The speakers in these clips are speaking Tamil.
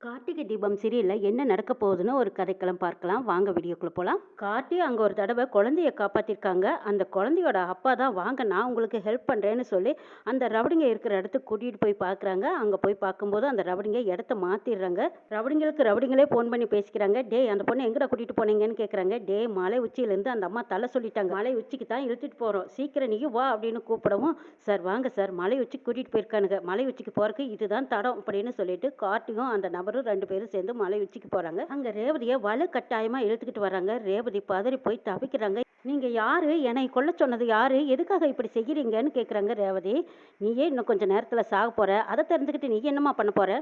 கார்த்திகை தீபம் சீரியல்ல என்ன நடக்க போகுதுன்னு ஒரு கதைக்களம் பார்க்கலாம். வாங்க வீடியோக்குள்ள போலாம். கார்த்தி அங்க ஒரு தடவை குழந்தைய காப்பாத்திருக்காங்க. அந்த குழந்தையோட அப்பா தான் வாங்க நான் உங்களுக்கு ஹெல்ப் பண்றேன்னு சொல்லி அந்த ரவுடிங்க இருக்கிற இடத்துக்கு கூட்டிட்டு போய் பார்க்குறாங்க. அங்க போய் பார்க்கும்போது அந்த ரவுடிங்க இடத்த மாத்திடுறாங்க. ரவுடிங்களுக்கு ரவுடிங்களே ஃபோன் பண்ணி பேசிக்கிறாங்க. டேய் அந்த பொண்ணை எங்கடா கூட்டிட்டு போனீங்கன்னு கேட்குறாங்க. டேய் மலை உச்சியிலேருந்து அந்த அம்மா தலை சொல்லிட்டாங்க. மலை உச்சிக்கு தான் இழுத்துட்டு போறோம். சீக்கிரம் நீ வா அப்படின்னு கூப்பிடவும், சார் வாங்க சார் மலை உச்சிக்கு கூட்டிட்டு போயிருக்கானுங்க. மலை உச்சிக்கு போறதுக்கு இதுதான் தடம் அப்படின்னு சொல்லிட்டு கார்த்திகும் அந்த நபரும் 2 பேரும் சேர்ந்து மலை உச்சிக்கு போறாங்க. அங்க ரேவதியை வலுக்கட்டாயமா இழுத்துக்கிட்டு வர்றாங்க. ரேவதி பதறி போய் தவிக்கிறாங்க. நீங்க யாரு? என்னை கொல்ல சொன்னது யாரு? எதுக்காக இப்படி செய்கிறீங்கன்னு கேட்குறாங்க ரேவதி. நீயே இன்னும் கொஞ்ச நேரத்துல சாக போற. அதை தெரிஞ்சுக்கிட்டு நீ என்னம்மா பண்ண போற?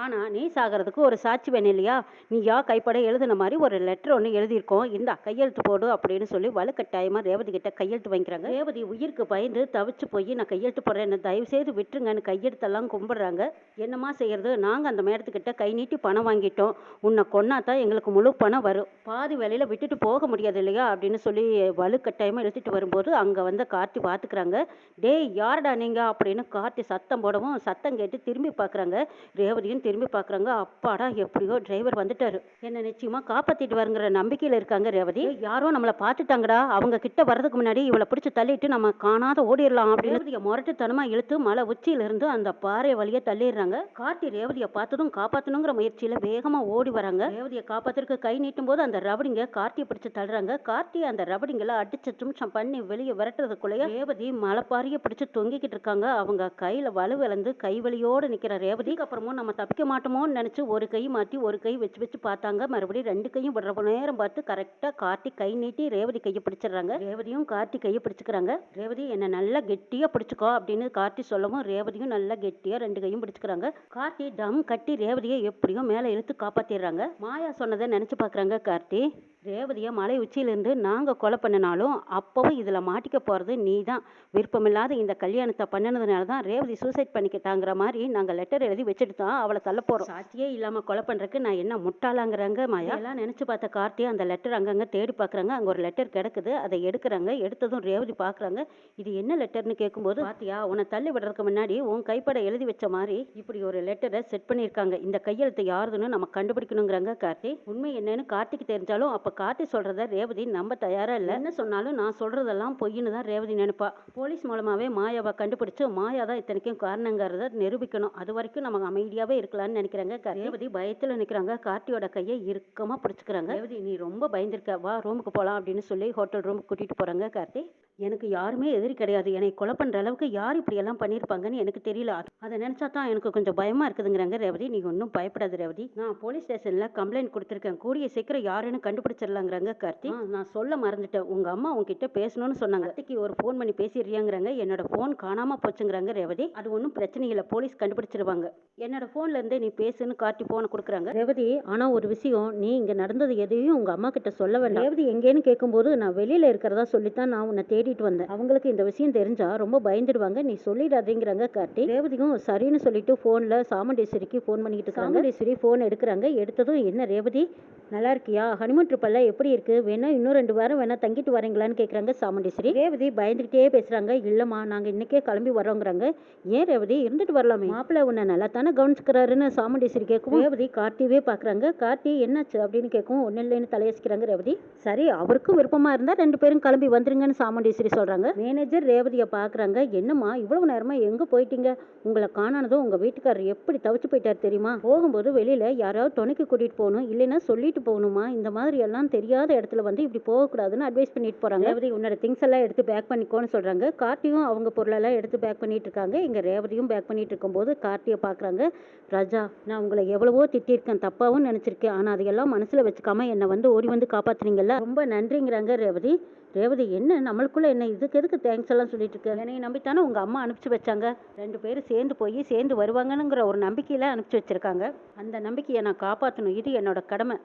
ஆனா நீ சாகிறதுக்கு ஒரு சாட்சி வேணும் இல்லையா? நீயா கைப்பட எழுதின மாதிரி ஒரு லெட்டர் ஒன்று எழுதியிருக்கோம். இந்தா கையெழுத்து போடு அப்படின்னு சொல்லி வலுக்கட்டாயமா ரேவதி கிட்ட கையெழுத்து வாங்கிக்கிறாங்க. ரேவதி உயிருக்கு பயந்து தவிச்சு போய் நான் கையெழுத்து போடுறேன், என்ன தயவு செய்து விட்டுருங்கன்னு கையெழுத்தெல்லாம் கும்பிடுறாங்க. என்னம்மா செய்யறது? நாங்க அந்த மேடத்துக்கிட்ட கை நீட்டி பணம் வாங்கிட்டோம். உன்னை கொன்னாதான் எங்களுக்கு முழு பணம் வரும். பாதி வேலையில விட்டுட்டு போக முடியாது இல்லையா அப்படின்னு சொல்லி வலுக்கட்டாயமா எழுதிட்டு வரும்போது அங்க வந்த கார்த்தி பாத்துக்கிறாங்க. டேய் யாருடா நீங்க அப்படின்னு கார்த்தி சத்தம் போடவும் சத்தம் கேட்டு திரும்பி பாக்குறாங்க. ரேவதியும் திரும்பி பாக்குறாங்க. அப்பாடா எப்படியோ டிரைவர் வந்துட்டாரு, என்ன நிச்சயமா காப்பாத்திட்டு வருங்கிற நம்பிக்கையில இருக்காங்க ரேவதி. யாரோ நம்மளை பார்த்துட்டாங்கடா, அவங்க கிட்ட வர்றதுக்கு முன்னாடி இவளை பிடிச்சு தள்ளிட்டு நம்ம காணாத ஓடிடலாம் அப்படின்னு ரேவதியை முரட்டுத்தனமா இழுத்து மலை உச்சியில இருந்து அந்த பாறை வழியா தள்ளிடுறாங்க. கார்த்தி ரேவதியை பார்த்ததும் காப்பாத்தணுங்கிற முயற்சியில வேகமா ஓடி வராங்க. ரேவதியை காப்பாத்துறதுக்கு கை நீட்டும் போது அந்த ரவடிங்க கார்த்தியை பிடிச்சு தள்ளுறாங்க. கார்த்தி அந்த ரவடிங்களை அடிச்சு தும்சம் பண்ணி வெளியே விரட்டுறதுக்குள்ளேயே ரேவதி மலைப்பாரிய பிடிச்சு தொங்கிக்கிட்டு இருக்காங்க. அவங்க கையில வலு விளந்து கை வலியோடு நிக்கிற ரேவதிக்கு அப்புறமும் நம்ம தப்பிக்க மாட்டோமோன்னு நினைச்சு ஒரு கை மாற்றி ஒரு கை வச்சு வச்சு பார்த்தாங்க. மறுபடியும் 2 கையும் விடுற நேரம் பார்த்து கரெக்டா கார்த்தி கை நீட்டி ரேவதி கையை பிடிச்சிடுறாங்க. ரேவதியும் கார்த்தி கையை பிடிச்சுக்கிறாங்க. ரேவதி என்ன நல்லா கெட்டியா பிடிச்சுக்கோ அப்படின்னு கார்த்தி சொல்லவும் ரேவதியும் நல்லா கெட்டியா 2 கையும் பிடிச்சுக்கிறாங்க. கார்த்தி டம் கட்டி ரேவதியை எப்படியோ மேலே இழுத்து காப்பாத்திடுறாங்க. மாயா சொன்னதை நினைச்சு பாக்குறாங்க கார்த்தி. ரேவதியை மலை உச்சியிலிருந்து நாங்க கொலை பண்ணினாலும் அப்பவும் இதுல மாட்டிக்க போறது நீ தான். விருப்பமில்லாத இந்த கல்யாணத்தை பண்ணினதுனால தான் ரேவதி சூசைட் பண்ணிக்கிட்டாங்கிற மாதிரி நாங்க லெட்டர் எழுதி வச்சுட்டு தான் அவளை தள்ள போறோம். சாட்சியே இல்லாம கொலை பண்றதுக்கு நான் என்ன முட்டாளாங்கிறாங்க மாயா. எல்லாம் நினைச்சு பார்த்த கார்த்தி அந்த லெட்டர் அங்கங்க தேடி பாக்குறாங்க. அங்க ஒரு லெட்டர் கிடக்குது, அதை எடுக்கிறாங்க. எடுத்ததும் ரேவதி பாக்குறாங்க. இது என்ன லெட்டர்னு கேட்கும்போது, பாத்தியா உன்னை தள்ளி விடுறதுக்கு முன்னாடி உன் கைப்பட எழுதி வச்ச மாதிரி இப்படி ஒரு லெட்டரை செட் பண்ணியிருக்காங்க. இந்த கையெழுத்து யாருதுன்னு நம்ம கண்டுபிடிக்கணுங்கிறாங்க கார்த்தி. உண்மை என்னன்னு கார்த்திக்கு தெரிஞ்சாலும் அப்ப கார்த்தி சொல்றத ரேவதி நம்ப தயாரா இல்ல. என்ன சொன்னாலும் நான் சொல்றதெல்லாம் பொய்ன்னு தான் ரேவதி நினைப்பா. போலீஸ் மூலமாவே மாயாவை கண்டுபிடிச்சு மாயா தான் இத்தனைக்கும் காரணங்கிறத நிரூபிக்கணும். அது வரைக்கும் நம்ம அமைதியாவே இருக்கலாம்னு நினைக்கிறாங்க. ரேவதி பயத்துல நிக்கிறாங்க. கார்த்தியோட கையை இறுக்கமா பிடிச்சுக்கிறாங்க. ரேவதி நீ ரொம்ப பயந்துருக்க, வா ரூமுக்கு போலாம் அப்படின்னு சொல்லி ஹோட்டல் ரூமுக்கு கூட்டிட்டு போறாங்க. கார்த்தி எனக்கு யாருமே எதிரி கிடையாது, என்னை கொலை பண்ற அளவுக்கு யார் இப்படி எல்லாம் பண்ணியிருப்பாங்கன்னு எனக்கு தெரியல, அதை நினைச்சா தான் எனக்கு கொஞ்சம் பயமா இருக்குதுங்கிறாங்க ரேவதி. நீ ஒன்றும் பயப்படாது ரேவதி, நான் போலீஸ் ஸ்டேஷன்ல கம்ப்ளைண்ட் கொடுத்துருக்கேன், கூடிய சீக்கிரம் யாருன்னு கண்டுபிடிச்சிடலாங்கிறாங்க கார்த்தி. நான் சொல்ல மறந்துட்டேன், உங்க அம்மா உங்ககிட்ட பேசணும்னு சொன்னாங்க, அத்தைக்கு ஒரு ஃபோன் பண்ணி பேசிடுறியாங்கிறாங்க. என்னோட ஃபோன் காணாம போச்சுங்கிறாங்க ரேவதி. அது ஒன்றும் பிரச்சனை இல்லை, போலீஸ் கண்டுபிடிச்சிருவாங்க, என்னோட ஃபோன்ல இருந்தே நீ பேசுன்னு கார்த்தி ஃபோனை கொடுக்குறாங்க. ரேவதி ஆனா ஒரு விஷயம், நீ இங்க நடந்தது எதையும் உங்க அம்மா கிட்ட சொல்ல வேண்டாம். ரேவதி எங்கேன்னு கேட்கும்போது நான் வெளியில இருக்கிறதா சொல்லித்தான் நான் உன்னை தேடிட்டு வந்தேன், அவங்களுக்கு இந்த விஷயம் தெரிஞ்சா ரொம்ப பயந்துடுவாங்க, நீ சொல்லிடாதீங்கிறாங்க கார்த்தி. ரேவதியும் சரின்னு சொல்லிட்டு போன்ல சாமுண்டீஸ்வரிக்கு ஃபோன் பண்ணிக்கிட்டு இருக்காங்க. சாமுண்டீஸ்வரி ஃபோன் எடுக்கிறாங்க. எடுத்ததும் என்ன ரேவதி நல்லா இருக்கியா, ஹனிமூன் ட்ரிப்பெல்லாம் எப்படி இருக்கு, வேணா இன்னும் 2 வாரம் வேணா தங்கிட்டு வரீங்களான்னு கேட்குறாங்க சாமுண்டீஸ்வரி. ரேவதி பயந்துகிட்டே பேசுறாங்க. இல்லம்மா நாங்க இன்னைக்கே கிளம்பி வர்றோங்கிறாங்க. ஏன் ரேவதி இருந்துட்டு வரலாமே, மாப்பிள்ள உன்னை நல்லா தானே கவனிச்சுக்கிறாருன்னு சாமுண்டீஸ்வரி கேட்கும். ரேவதி கார்த்தியவே பாக்குறாங்க. கார்த்தி என்னாச்சு அப்படின்னு கேட்கும். ஒன்னும் இல்லைன்னு தலையசிக்கிறாங்க ரேவதி. சரி அவருக்கும் விருப்பமா இருந்தா 2 பேரும் கிளம்பி வந்துருங்கன்னு சாமுண்டீஸ்வரி சொல்றாங்க. மேனேஜர் ரேவதியை பாக்குறாங்க. என்னம்மா இவ்வளவு நேரமா எங்க போயிட்டீங்க, உங்களை காணானதும் உங்க வீட்டுக்காரர் எப்படி தவிச்சு போயிட்டாரு தெரியுமா, போகும்போது வெளியில யாராவது துணைக்கு கூட்டிட்டு போகணும், இல்லைன்னா சொல்லிட்டு போகணுமா, இந்த மாதிரி எல்லாம் தெரியாத இடத்துல வந்து இப்படி போகக்கூடாதுன்னு அட்வைஸ் பண்ணிட்டு போறாங்க. ரேவதி உன்னோட திங்ஸ் எல்லாம் எடுத்து பேக் பண்ணிக்கோன்னு சொல்றாங்க. கார்த்தியும் அவங்க பொருளெல்லாம் எடுத்து பேக் பண்ணிட்டு இருக்காங்க. இங்க ரேவதியும் பேக் பண்ணிட்டு இருக்கும்போது கார்த்தியை பாக்குறாங்க. ராஜா நான் உங்களை எவ்வளவோ திட்டிருக்கேன், தப்பாவும் நினைச்சிருக்கேன், ஆனா அதையெல்லாம் மனசுல வச்சுக்காம என்னை வந்து ஓடி வந்து காப்பாத்துனீங்கல்ல, ரொம்ப நன்றிங்கிறாங்க ரேவதி. ரேவதி என்ன நம்மளுக்குள்ள என்ன, இதுக்கு எதுக்கு தேங்க்ஸ் எல்லாம் சொல்லிட்டு இருக்க, என்னை நம்பித்தானே உங்க அம்மா அனுப்பிச்சு வச்சாங்க, 2 பேரும் சேர்ந்து போய் சேர்ந்து வருவாங்கங்கிற ஒரு நம்பிக்கையில அனுப்பிச்சு வச்சிருக்காங்க, அந்த நம்பிக்கையை நான் காப்பாற்றணும், இது என்னோட கடமை.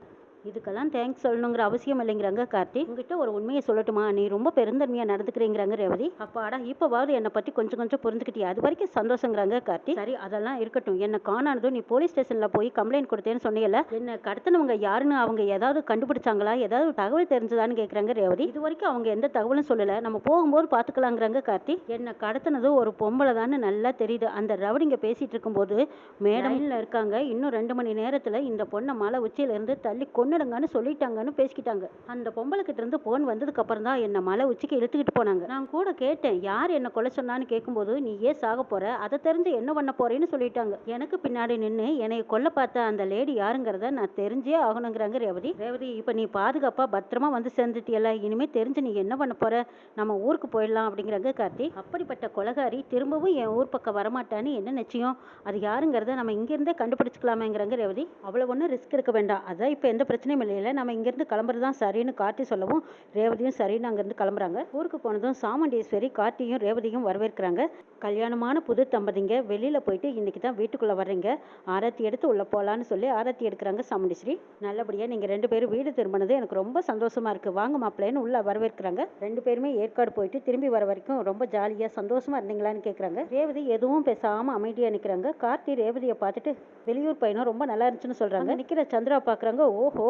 இதுக்கெல்லாம் தேங்க்ஸ் சொல்லணுங்கிற அவசியம் இல்லைங்கிறாங்க கார்த்தி. உங்ககிட்ட ஒரு உண்மையை சொல்லட்டுமா, நீ ரொம்ப பெருந்தன்மையா நடந்துக்கிறீங்கிறாங்க ரேவதி. அப்பாடா, இப்பவாவது என்னை பத்தி கொஞ்சம் கொஞ்சம் புரிஞ்சுக்கிட்டியா, அது வரைக்கும் சந்தோஷங்கிறாங்க கார்த்தி. சரி அதெல்லாம் இருக்கட்டும், என்ன காணானதும் நீ போலீஸ் ஸ்டேஷன்ல போய் கம்ப்ளைண்ட் கொடுத்தேன்னு சொன்னீங்கல்ல, என்ன கடத்தினவங்க யாருன்னு அவங்க ஏதாவது கண்டுபிடிச்சாங்களா, ஏதாவது தகவல் தெரிஞ்சதான்னு கேக்குறாங்க ரேவதி. இது வரைக்கும் அவங்க எந்த தகவலும் சொல்லல, நம்ம போகும்போது பாத்துக்கலாங்கிறாங்க கார்த்தி. என்ன கடத்தினது ஒரு பொம்பளை தான்னு நல்லா தெரியுது. அந்த ரவுடிங்க பேசிட்டு இருக்கும்போது மேடம்ல இருக்காங்க, இன்னும் 2 மணி நேரத்துல இந்த பொண்ணை மலை உச்சியில இருந்து தள்ளி கொன்னுடுங்கன்னு சொல்லிட்டாங்கன்னு பேசிக்கிட்டாங்க. அந்த பொம்பளை கிட்ட இருந்து போன் வந்ததுக்கு அப்புறம் தான் என்ன மலை உச்சிக்கு இழுத்துக்கிட்டு போனாங்க. நான் கூட கேட்டேன், யார் என்ன கொலை சொன்னான்னு கேட்கும்போது, நீ ஏன் சாக போற, அதை தெரிஞ்சு என்ன பண்ண போறேன்னு சொல்லிட்டாங்க. எனக்கு பின்னாடி நின்று என்னைய கொல்ல பார்த்த அந்த லேடி யாருங்கிறத நான் தெரிஞ்சே ஆகணுங்கிறாங்க ரேவதி. ரேவதி, இப்ப நீ பாதுகாப்பா பத்திரமா வந்து சேர்ந்துட்டியல, இனிமே தெரிஞ்சு நீ என்ன பண்ண போற, நம்ம ஊருக்கு போயிடலாம் அப்படிங்கிறாங்க கார்த்தி. அப்படிப்பட்ட கொலகாரி திரும்பவும் என் ஊர் பக்கம் வரமாட்டான்னு என்ன நிச்சயம், அது யாருங்கிறத நம்ம இங்கிருந்தே கண்டுபிடிச்சிக்கலாமேங்கிறாங்க ரேவதி. அவ்வளவு ஒன்றும் ரிஸ்க் எடுக்க வேண்டாம், அதான் இப்போ எந்த பிரச்சனையும் இல்லையில, நம்ம இங்கேருந்து கிளம்புறது தான் சரின்னு கார்த்தி சொல்லவும் ரேவதியும் சரின்னு அங்கேருந்து கிளம்புறாங்க. ஊருக்கு போனதும் சாமுண்டீஸ்வரி கார்த்தியும் ரேவதியும் வரவேற்கிறாங்க. கல்யாணமான புது தம்பதிங்க வெளியில போயிட்டு இன்னைக்கு தான் வீட்டுக்குள்ள வர்றீங்க, ஆரத்தி எடுத்து உள்ள போலான்னு சொல்லி ஆரத்தி எடுக்கிறாங்க சாமுண்டீஸ்வரி. நல்லபடியா நீங்க 2 பேரும் வீடு திரும்பினது எனக்கு ரொம்ப சந்தோஷமா இருக்கு, வாங்க மாப்பிள்ளைன்னு உள்ள வரவேற்கிறாங்க. 2 பேருமே ஏற்காடு போயிட்டு திரும்பி வர வரைக்கும் ரொம்ப ஜாலியா சந்தோஷமா இருந்தீங்களான்னு கேட்குறாங்க. ரேவதி எதுவும் பேசாம அமைதியா நிற்கிறாங்க. கார்த்தி ரேவதியை பார்த்துட்டு வெளியூர் பையனும் ரொம்ப நல்லா இருந்துச்சுன்னு சொல்றாங்க. நிக்கிற சந்திரா பாக்குறாங்க, ஓஹோ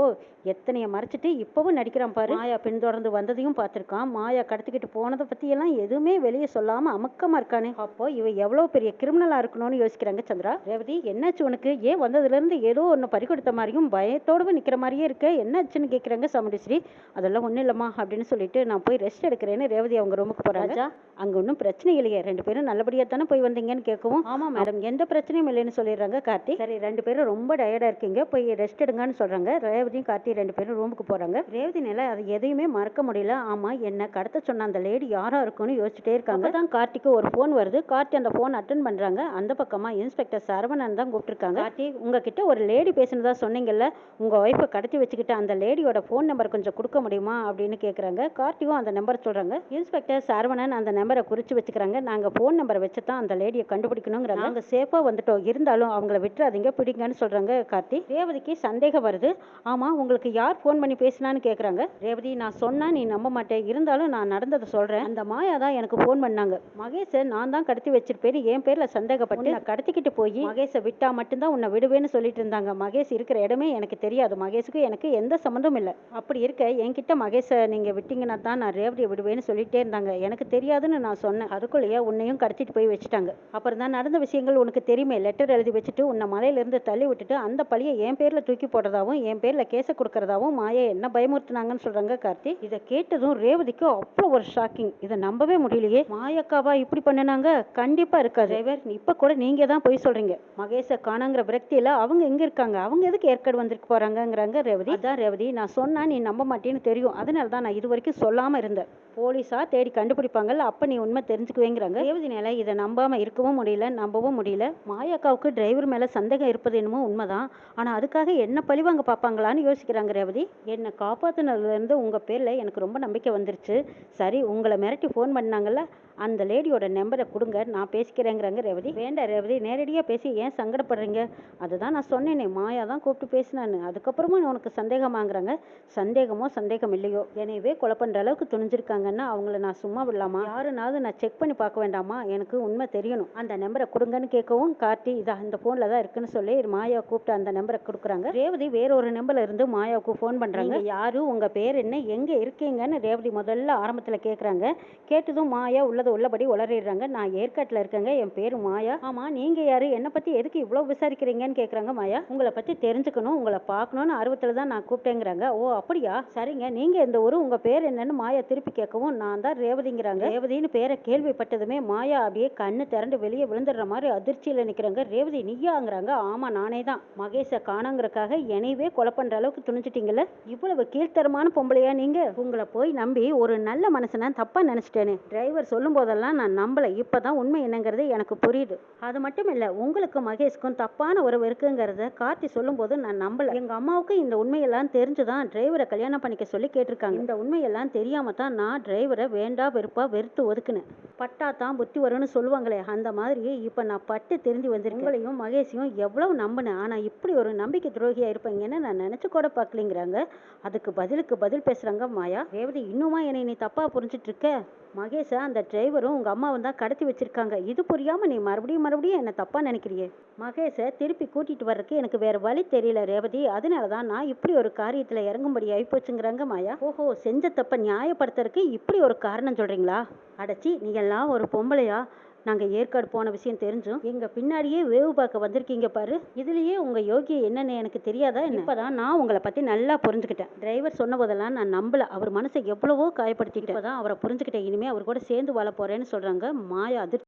எத்தனைய மறைச்சிட்டு இப்பவும் நடிக்கிறான் பாரு. மாயா பின்தொடர்ந்து வந்ததையும் பார்த்திருக்கான், மாயா கடத்திக்கிட்டு போனதை பத்தி எல்லாம் எதுவுமே வெளியே சொல்லாம அமக்கமா இருக்கானே, அப்போ இவ எவ்வளவு பெரிய கிரிமினலா இருக்கணும்னு யோசிக்கிறாங்க சந்திரா. ரேவதி, என்னாச்சு உனக்கு, ஏன் வந்ததுல இருந்து ஏதோ ஒன்னு பறி கொடுத்த மாதிரியும் பயத்தோடு நிக்கிற மாதிரியே இருக்க, என்னாச்சுன்னு கேட்குறாங்க சாமுண்டீஸ்வரி. அதெல்லாம் ஒன்றும் இல்லம்மா அப்படின்னு சொல்லிட்டு நான் போய் ரெஸ்ட் எடுக்கிறேன்னு ரேவதி அவங்க ரூமுக்கு போறாங்க. அங்க ஒன்றும் பிரச்சனை இல்லையே, 2 பேரும் நல்லபடியா தானே போய் வந்தீங்கன்னு கேட்கவும், ஆமா மேடம் எந்த பிரச்சனையும் இல்லைன்னு சொல்லிடுறாங்க கார்த்தி. சரி 2 பேரும் ரொம்ப டயர்டா இருக்கீங்க, போய் ரெஸ்ட் எடுங்கன்னு சொல்றாங்க. ரேவதியும் கார்த்தி 2 பேரும் ரூமுக்கு போறாங்க. ரேவதினால அது எதையுமே மறக்க முடியல. ஆமா, என்ன கடத்த சொன்ன அந்த லேடி யாரா இருக்கும்னு யோசிச்சுட்டே இருக்காங்க. தான் கார்த்திக்கு ஒரு போன் வருது. கார்த்தி அந்த போன் அட்டன் பண்றாங்க. அந்த பக்கமா இன்ஸ்பெக்டர் சரவணன் தான் கூப்பிட்டுருக்காங்க. கார்த்தி, உங்ககிட்ட ஒரு லேடி பேசினதா சொன்னீங்கல்ல, உங்க ஒய்ஃபை கடத்தி வச்சுக்கிட்ட அந்த லேடியோட போன் நம்பர் கொஞ்சம் கொடுக்க முடியுமா அப்படின்னு கேட்குறாங்க. கார்த்தியும் அந்த நம்பர் சொல்றாங்க. இன்ஸ்பெக்டர் சரவணன் அந்த நம்பரை குறிச்சு வச்சுக்கிறாங்க. நாங்க போன் நம்பரை வச்சு தான் அந்த லேடியை கண்டுபிடிக்கணுங்கிறாங்க. நாங்க சேஃபா வந்துட்டோம், இருந்தாலும் அவங்கள விட்டுறாதீங்க, பிடிங்கன்னு சொல்றாங்க கார்த்தி. ரேவதிக்கு சந்தேகம் வருது. ஆமா, உங்களுக்கு யார் போன் பண்ணி பேசினான்னு கேட்குறாங்க. ரேவதி, நான் சொன்னா நீ நம்ப மாட்டேன், இருந்தாலும் நான் நடந்ததை சொல்றேன். அந்த மாயா தான் எனக்கு போன் பண்ணாங்க. மகேஷை நான் தான் கடத்தி வச்சிருப்பேன், என் பேர்ல சந்தேகப்பட்டு நான் கடத்திக்கிட்டு போய் மகேஷை விட்டா மட்டும்தான் உன்னை விடுவேன்னு சொல்லிட்டு இருந்தாங்க. மகேஷ் இருக்கிற இடமே எனக்கு தெரியாது, மகேஷுக்கு எனக்கு எந்த சம்மந்தமும் இல்லை. அப்படி இருக்க என்கிட்ட மகேஷை நீங்க விட்டீங்கன்னா தான் நான் ரேவதியை விடுவேன்னு சொல்லிட்டே இருந்தாங்க. எனக்கு தெரியாதுன்னு நான் சொன்னேன், அதுக்குள்ளேயே உன்னையும் கடத்திட்டு போய் வச்சுட்டாங்க. அப்புறம் தான் நடந்த விஷயங்கள் உனக்கு தெரியுமே, லெட்டர் எழுதி வச்சுட்டு உன்னை மலையிலிருந்து தள்ளி விட்டுட்டு அந்த பழியை என் பேர்ல தூக்கி போடுறதாவும் என் பேர்ல கேஸை கொடுக்கறதாவும் மாயா என்ன பயமுறுத்தினாங்கன்னு சொல்றாங்க கார்த்தி. இதை கேட்டதும் ரேவதிக்கு அவ்வளோ ஒரு ஷாக்கிங், இதை நம்பவே முடியலையே. மாயாக்காவா இப்படி பண்ணினாங்க? கண்டிப்பா இருக்காது. டிரைவர், இப்ப கூட நீங்க தான் போய் சொல்றீங்க. மகேஷை காணாங்கிற விரக்தியில அவங்க எங்க இருக்காங்க, அவங்க எதுக்கு ஏற்காடு வந்துட்டு போறாங்கிறாங்க ரேவதி. அதான் ரேவதி, நான் சொன்னா நீ நம்ப மாட்டேன்னு தெரியும், அதனால தான் நான் இது வரைக்கும் சொல்லாம இருந்தேன். போலீஸா தேடி கண்டுபிடிப்பாங்கல்ல, அப்ப நீ உண்மை தெரிஞ்சுக்குவேங்கிறாங்க. ரேவதினால இதை நம்பாம இருக்கவும் முடியல, நம்பவும் முடியல. மாயாக்காவுக்கு டிரைவர் மேல சந்தேகம் இருப்பது என்னமோ உண்மைதான், ஆனா அதுக்காக என்ன பழிவாங்க பார்ப்பாங்களான்னு யோசிக்கிறாங்க ரேவதி. என்னை காப்பாத்துனதுல இருந்து உங்க பேர்ல எனக்கு ரொம்ப நம்பிக்கை வந்துருச்சு. சரி, உங்களை மிரட்டி ஃபோன் பண்ணாங்கல்ல, அந்த லேடியோட நம்பரை கொடுங்க, நான் பேசிக்கிறேங்கிறாங்க ரேவதி. வேண்டாம் ரேவதி, நேரடியாக பேசி ஏன் சங்கடப்படுறீங்க, அதுதான் நான் சொன்னேனே, மாயா தான் கூப்பிட்டு பேசினான்னு, அதுக்கப்புறமா உனக்கு சந்தேகமாகறாங்க. சந்தேகமோ சந்தேகம் இல்லையோ, எனவே கொலை பண்ணுற அளவுக்கு துணிஞ்சிருக்காங்கன்னா அவங்கள நான் சும்மா விடலாமா? யாருனாவது நான் செக் பண்ணி பார்க்க வேண்டாமா? எனக்கு உண்மை தெரியணும், அந்த நம்பரை கொடுங்கன்னு கேட்கவும் கார்த்தி இதா இந்த ஃபோனில் தான் இருக்குன்னு சொல்லி மாயா கூப்பிட்டு அந்த நம்பரை கொடுக்குறாங்க. ரேவதி வேற ஒரு நம்பர்ல இருந்து மாயாவுக்கு ஃபோன் பண்ணுறாங்க. யாரு, உங்கள் பேர் என்ன, எங்கே இருக்கீங்கன்னு ரேவதி முதல்ல ஆரம்பத்தில் கேட்குறாங்க. கேட்டதும் மாயா உள்ளபடி உளறிடுறாங்க. நான் ஏற்காட்டில் இருக்கேங்க, என் பேரு மாயா. ஆமா, நீங்க யாரு, என்னை பத்தி எதுக்கு இவ்வளவு விசாரிக்கிறீங்கன்னு கேட்குறாங்க மாயா. உங்களை பத்தி தெரிஞ்சுக்கணும், உங்களை பார்க்கணும்னு ஆர்வத்தில் தான் நான் கூப்பிட்டேங்கிறாங்க. ஓ அப்படியா, சரிங்க, நீங்க எந்த ஊரு, உங்க பேர் என்னன்னு மாயா திருப்பி கேட்கவும் நான் தான் ரேவதிங்கிறாங்க. ரேவதின்னு பேரை கேள்விப்பட்டதுமே மாயா அப்படியே கண்ணு திரண்டு வெளியே விழுந்துடுற மாதிரி அதிர்ச்சியில் நிற்கிறாங்க. ரேவதி நீயாங்கிறாங்க. ஆமா நானே தான், மகேஷை காணாங்கிறக்காக என்னையவே கொலை பண்ற அளவுக்கு துணிச்சிட்டீங்கல்ல, இவ்வளவு கீழ்த்தரமான பொம்பளையா நீங்க? உங்களை போய் நம்பி ஒரு நல்ல மனுஷனா தப்பா நினைச்சிட்டேனே. டிரைவர் சொல்லும் சொல்லும்போதெல்லாம் நான் நம்பலை. இப்போ தான் உண்மை என்னங்கிறது எனக்கு புரியுது. அது மட்டும் இல்லை, உங்களுக்கும் மகேஷ்க்கும் தப்பான உறவு இருக்குங்கிறத கார்த்தி சொல்லும்போது நான் நம்பலை. எங்கள் அம்மாவுக்கு இந்த உண்மையெல்லாம் தெரிஞ்சு தான் டிரைவரை கல்யாணம் பண்ணிக்க சொல்லி கேட்டிருக்காங்க. இந்த உண்மையெல்லாம் தெரியாமல் தான் நான் டிரைவரை வேண்டா வெறுப்பா வெறுத்து ஒதுக்குனேன். பட்டா தான் புத்தி வரும்னு சொல்லுவாங்களே, அந்த மாதிரி இப்போ நான் பட்டு தெரிஞ்சு வந்திருக்கேன். உங்களையும் மகேஷையும் எவ்வளவு நம்பினேன், ஆனால் இப்படி ஒரு நம்பிக்கை துரோகியாக இருப்பீங்கன்னு நான் நினச்சி கூட பார்க்கலிங்கிறாங்க. அதுக்கு பதிலுக்கு பதில் பேசுகிறாங்க மாயா. ரேவதி, இன்னுமா என்னை நீ தப்பாக புரிஞ்சிட்டு இருக்க? மகேஷை அந்த டிரைவரும் உங்கள் அம்மாவும் தான் கடத்தி வச்சிருக்காங்க. இது புரியாமல் நீ மறுபடியும் என்னை தப்பாக நினைக்கிறியே. மகேஷை திருப்பி கூட்டிகிட்டு வர்றதுக்கு எனக்கு வேறு வழி தெரியல ரேவதி. அதனால தான் நான் இப்படி ஒரு காரியத்தில் இறங்கும்படி ஆகிப்போச்சுங்கிறாங்க மாயா. ஓஹோ, செஞ்ச தப்பை நியாயப்படுத்துறதுக்கு இப்படி ஒரு காரணம் சொல்கிறீங்களா? அடச்சி, நீ எல்லாம் ஒரு பொம்பளையா? நாங்கள் ஏற்காடு போன விஷயம் தெரிஞ்சும் எங்கள் பின்னாடியே வேவு பார்க்க வந்திருக்கீங்க பாரு. இதுலேயே உங்கள் யோகியை என்னென்னு எனக்கு தெரியாதா என்ன? இப்போ தான் நான் உங்களை பற்றி நல்லா புரிஞ்சுக்கிட்டேன். டிரைவர் சொன்ன போதெல்லாம் நான் நம்பலை. அவர் மனசை எவ்வளவோ காயப்படுத்திக்கிட்டேன். இப்போ தான் அவரை புரிஞ்சுக்கிட்டேன். இனிமேல் அவர் கூட சேர்ந்து வாழ போகிறேன்னு சொல்கிறாங்க மாயா. அதிர்ச்சி.